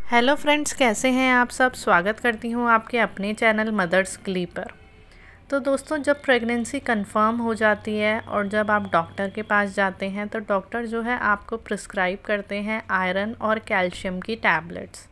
Hello friends, कैसे हैं आप सब। स्वागत करती हूँ आपके अपने चैनल मदर्स ग्ली पर। तो दोस्तों, जब प्रेगनेंसी कंफर्म हो जाती है और जब आप डॉक्टर के पास जाते हैं तो डॉक्टर जो है आपको प्रिस्क्राइब करते हैं आयरन और कैल्शियम की टैबलेट्स।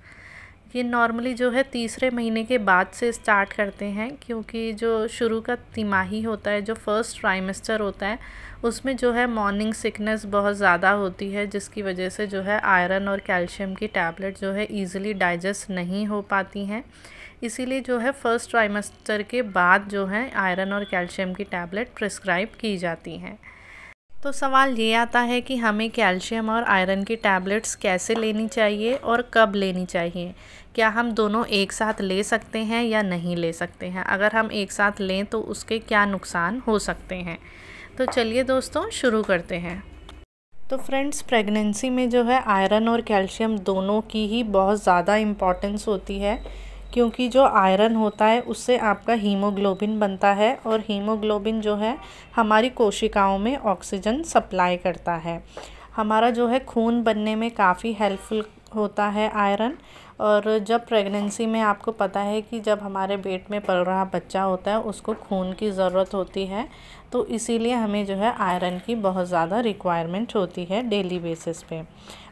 ये नॉर्मली जो है तीसरे महीने के बाद से स्टार्ट करते हैं, क्योंकि जो शुरू का तिमाही होता है, जो फर्स्ट ट्राइमेस्टर होता है, उसमें जो है मॉर्निंग सिकनेस बहुत ज़्यादा होती है, जिसकी वजह से जो है आयरन और कैल्शियम की टैबलेट जो है ईज़िली डाइजेस्ट नहीं हो पाती हैं। इसीलिए जो है फर्स्ट ट्राइमेस्टर के बाद जो है आयरन और कैल्शियम की टैबलेट प्रिस्क्राइब की जाती हैं। तो सवाल ये आता है कि हमें कैल्शियम और आयरन की टैबलेट्स कैसे लेनी चाहिए और कब लेनी चाहिए। क्या हम दोनों एक साथ ले सकते हैं या नहीं ले सकते हैं? अगर हम एक साथ लें तो उसके क्या नुकसान हो सकते हैं। तो चलिए दोस्तों, शुरू करते हैं। तो फ्रेंड्स, प्रेगनेंसी में जो है आयरन और कैल्शियम दोनों की ही बहुत ज़्यादा इम्पॉर्टेंस होती है, क्योंकि जो आयरन होता है उससे आपका हीमोग्लोबिन बनता है और हीमोग्लोबिन जो है हमारी कोशिकाओं में ऑक्सीजन सप्लाई करता है। हमारा जो है खून बनने में काफ़ी हेल्पफुल होता है आयरन। और जब प्रेगनेंसी में आपको पता है कि जब हमारे पेट में पल रहा बच्चा होता है उसको खून की ज़रूरत होती है, तो इसीलिए हमें जो है आयरन की बहुत ज़्यादा रिक्वायरमेंट होती है डेली बेसिस पे।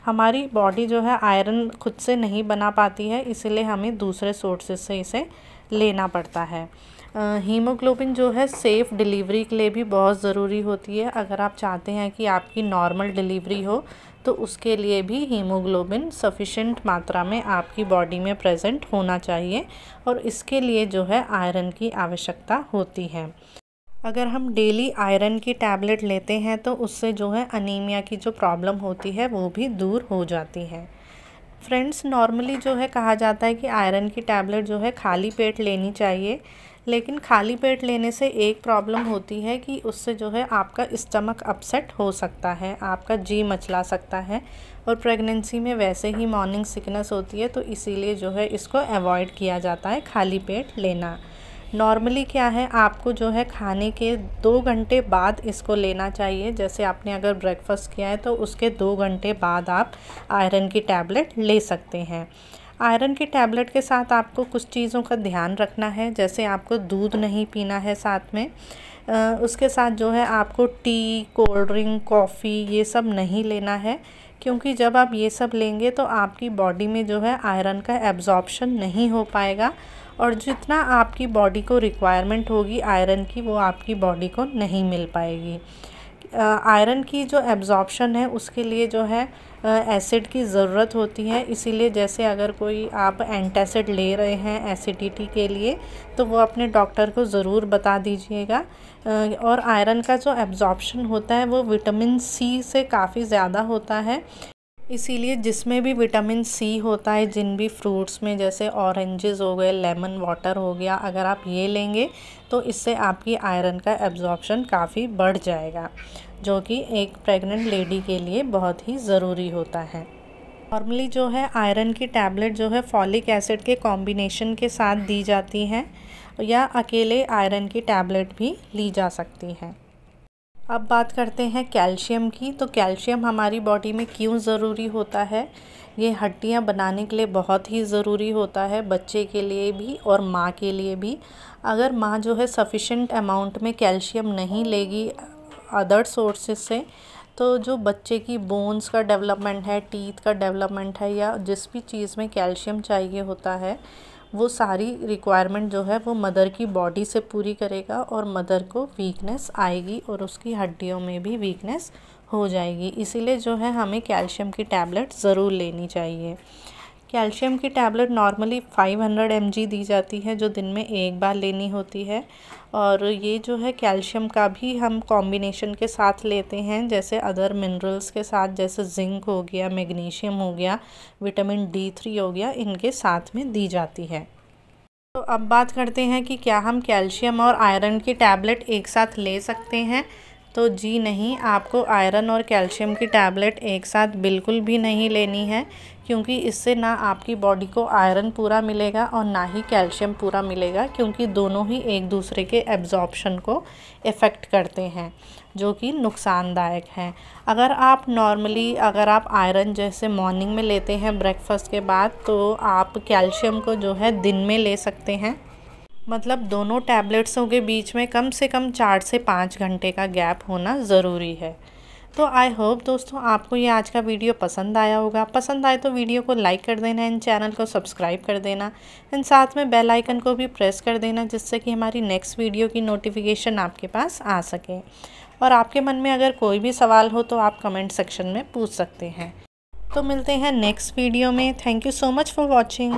हमारी बॉडी जो है आयरन खुद से नहीं बना पाती है, इसीलिए हमें दूसरे सोर्सेज से इसे लेना पड़ता है। हीमोग्लोबिन जो है सेफ़ डिलीवरी के लिए भी बहुत ज़रूरी होती है। अगर आप चाहते हैं कि आपकी नॉर्मल डिलीवरी हो तो उसके लिए भी हीमोग्लोबिन सफिशेंट मात्रा में आपकी बॉडी में प्रेजेंट होना चाहिए और इसके लिए जो है आयरन की आवश्यकता होती है। अगर हम डेली आयरन की टैबलेट लेते हैं तो उससे जो है अनीमिया की जो प्रॉब्लम होती है वो भी दूर हो जाती है। फ्रेंड्स, नॉर्मली जो है कहा जाता है कि आयरन की टैबलेट जो है खाली पेट लेनी चाहिए, लेकिन खाली पेट लेने से एक प्रॉब्लम होती है कि उससे जो है आपका स्टमक अपसेट हो सकता है, आपका जी मचला सकता है। और प्रेगनेंसी में वैसे ही मॉर्निंग सिकनेस होती है, तो इसीलिए जो है इसको अवॉइड किया जाता है खाली पेट लेना। नॉर्मली क्या है, आपको जो है खाने के 2 घंटे बाद इसको लेना चाहिए। जैसे आपने अगर ब्रेकफास्ट किया है तो उसके 2 घंटे बाद आप आयरन की टैबलेट ले सकते हैं। आयरन की टैबलेट के साथ आपको कुछ चीज़ों का ध्यान रखना है, जैसे आपको दूध नहीं पीना है साथ में। उसके साथ जो है आपको टी, कोल्ड ड्रिंक, कॉफ़ी ये सब नहीं लेना है, क्योंकि जब आप ये सब लेंगे तो आपकी बॉडी में जो है आयरन का एब्जॉर्प्शन नहीं हो पाएगा और जितना आपकी बॉडी को रिक्वायरमेंट होगी आयरन की, वो आपकी बॉडी को नहीं मिल पाएगी। आयरन की जो एब्जॉर्प्शन है उसके लिए जो है एसिड की ज़रूरत होती है, इसीलिए जैसे अगर कोई आप एंटासिड ले रहे हैं एसिडिटी के लिए तो वो अपने डॉक्टर को ज़रूर बता दीजिएगा। और आयरन का जो एब्जॉर्प्शन होता है वो विटामिन सी से काफ़ी ज़्यादा होता है, इसीलिए जिसमें भी विटामिन सी होता है, जिन भी फ्रूट्स में, जैसे ऑरेंजेस हो गए, लेमन वाटर हो गया, अगर आप ये लेंगे तो इससे आपकी आयरन का एब्जॉर्प्शन काफ़ी बढ़ जाएगा, जो कि एक प्रेग्नेंट लेडी के लिए बहुत ही ज़रूरी होता है। नॉर्मली जो है आयरन की टैबलेट जो है फॉलिक एसिड के कॉम्बिनेशन के साथ दी जाती हैं या अकेले आयरन की टैबलेट भी ली जा सकती हैं। अब बात करते हैं कैल्शियम की। तो कैल्शियम हमारी बॉडी में क्यों ज़रूरी होता है? ये हड्डियां बनाने के लिए बहुत ही ज़रूरी होता है, बच्चे के लिए भी और माँ के लिए भी। अगर माँ जो है सफिशेंट अमाउंट में कैल्शियम नहीं लेगी अदर सोर्सेज से, तो जो बच्चे की बोन्स का डेवलपमेंट है, टीथ का डेवलपमेंट है, या जिस भी चीज़ में कैल्शियम चाहिए होता है, वो सारी रिक्वायरमेंट जो है वो मदर की बॉडी से पूरी करेगा और मदर को वीकनेस आएगी और उसकी हड्डियों में भी वीकनेस हो जाएगी। इसीलिए जो है हमें कैल्शियम की टैबलेट ज़रूर लेनी चाहिए। कैल्शियम की टैबलेट नॉर्मली 500 mg दी जाती है, जो दिन में एक बार लेनी होती है। और ये जो है कैल्शियम का भी हम कॉम्बिनेशन के साथ लेते हैं, जैसे अदर मिनरल्स के साथ, जैसे जिंक हो गया, मैग्नीशियम हो गया, विटामिन D3 हो गया, इनके साथ में दी जाती है। तो अब बात करते हैं कि क्या हम कैल्शियम और आयरन की टैबलेट एक साथ ले सकते हैं। तो जी नहीं, आपको आयरन और कैल्शियम की टैबलेट एक साथ बिल्कुल भी नहीं लेनी है, क्योंकि इससे ना आपकी बॉडी को आयरन पूरा मिलेगा और ना ही कैल्शियम पूरा मिलेगा, क्योंकि दोनों ही एक दूसरे के एब्जॉर्प्शन को इफ़ेक्ट करते हैं, जो कि नुकसानदायक हैं। अगर आप आयरन जैसे मॉर्निंग में लेते हैं ब्रेकफास्ट के बाद, तो आप कैल्शियम को जो है दिन में ले सकते हैं। मतलब दोनों टैबलेट्सों के बीच में कम से कम 4 से 5 घंटे का गैप होना ज़रूरी है। तो आई होप दोस्तों आपको ये आज का वीडियो पसंद आया होगा। पसंद आए तो वीडियो को लाइक कर देना, इन चैनल को सब्सक्राइब कर देना, एंड साथ में बेल आइकन को भी प्रेस कर देना, जिससे कि हमारी नेक्स्ट वीडियो की नोटिफिकेशन आपके पास आ सके। और आपके मन में अगर कोई भी सवाल हो तो आप कमेंट सेक्शन में पूछ सकते हैं। तो मिलते हैं नेक्स्ट वीडियो में। Thank you so much for watching.